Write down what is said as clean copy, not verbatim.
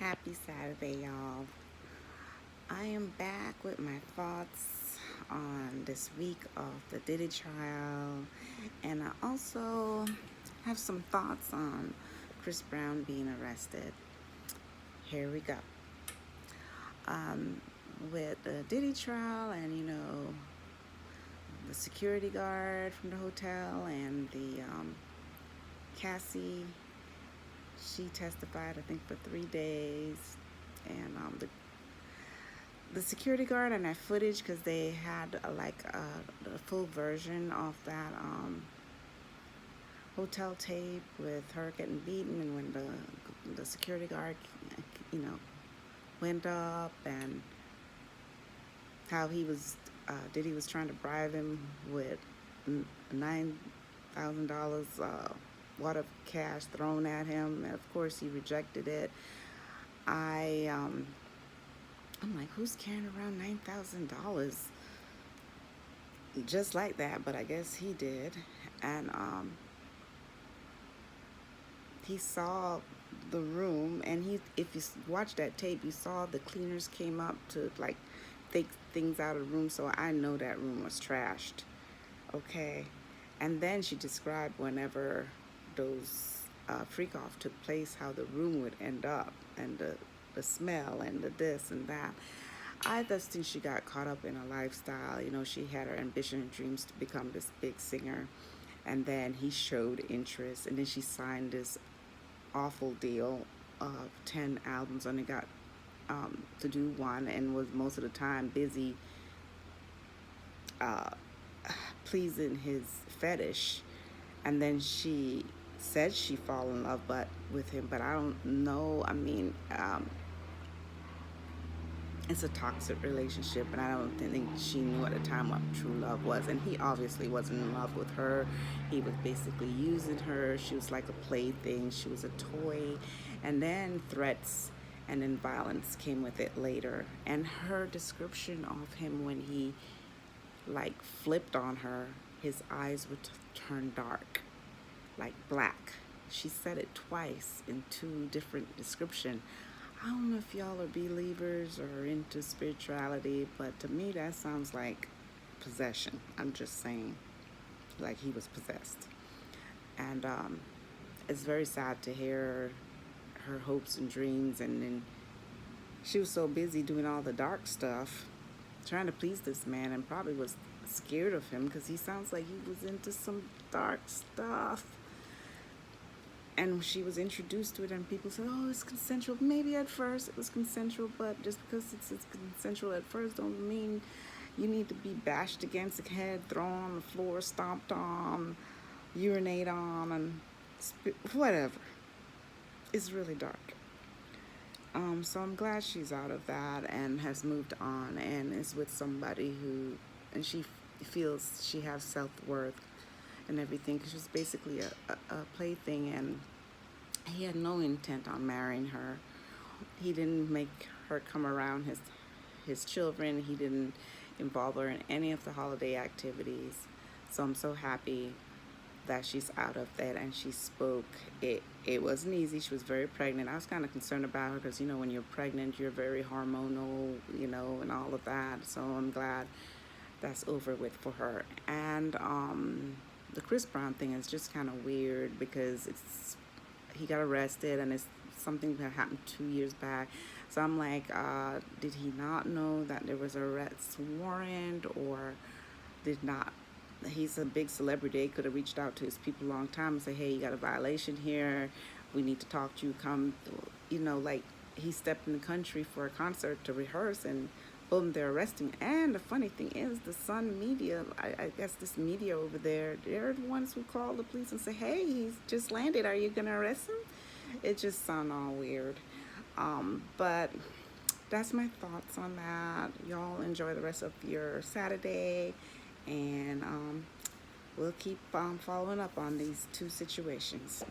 Happy Saturday, y'all. I am back with my thoughts on this week of the Diddy trial, and I also have some thoughts on Chris Brown being arrested. Here we go. Um, with the Diddy trial, and the security guard from the hotel, and the Cassie, she testified, I think, for 3 days, and the security guard and that footage, because they had the full version of that hotel tape with her getting beaten, and when the security guard you know went up, and how Diddy was trying to bribe him with $9,000 worth of cash thrown at him, and of course he rejected it. I'm like, who's carrying around $9,000 just like that? But I guess he did. And he saw the room, and if you watch that tape, you saw the cleaners came up to take things out of the room. So I know that room was trashed. Okay. And then she described whenever those freak-off took place, how the room would end up, and the smell, and the this and that. I just think she got caught up in a lifestyle. She had her ambition and dreams to become this big singer, and then he showed interest, and then she signed this awful deal of 10 albums, only got to do one, and was most of the time busy pleasing his fetish. And then she said she fall in love with him, but I don't know. I mean, it's a toxic relationship, and I don't think she knew at the time what true love was. And he obviously wasn't in love with her. He was basically using her. She was like a plaything. She was a toy. And then threats and then violence came with it later. And her description of him, when he flipped on her, his eyes would turn dark, like black. She said it twice in two different descriptions. I don't know if y'all are believers or into spirituality, but to me that sounds like possession. I'm just saying, like he was possessed. And it's very sad to hear her hopes and dreams, and then she was so busy doing all the dark stuff, trying to please this man, and probably was scared of him, because he sounds like he was into some dark stuff. And she was introduced to it, and people said, oh, it's consensual. Maybe at first it was consensual, but just because it's consensual at first don't mean you need to be bashed against the head, thrown on the floor, stomped on, urinate on, and whatever. It's really dark. So I'm glad she's out of that and has moved on and is with somebody and she feels she has self-worth and everything, because she's basically a plaything, and he had no intent on marrying her. He didn't make her come around his children. He didn't involve her in any of the holiday activities. So I'm so happy that she's out of that, and she spoke. It wasn't easy. She was very pregnant. I was kind of concerned about her, because when you're pregnant, you're very hormonal, and all of that. So I'm glad that's over with for her. And the Chris Brown thing is just kind of weird, because he got arrested, and it's something that happened 2 years back. So I'm like, did he not know that there was an arrest warrant, or did not? He's a big celebrity. They could have reached out to his people a long time and say, hey, you got a violation here. We need to talk to you. Come, he stepped in the country for a concert to rehearse, and boom, they're arresting. And the funny thing is, the Sun media, I guess this media over there, they're the ones who call the police and say, hey, he's just landed. Are you going to arrest him? It just sounds all weird. But that's my thoughts on that. Y'all enjoy the rest of your Saturday. And we'll keep following up on these two situations.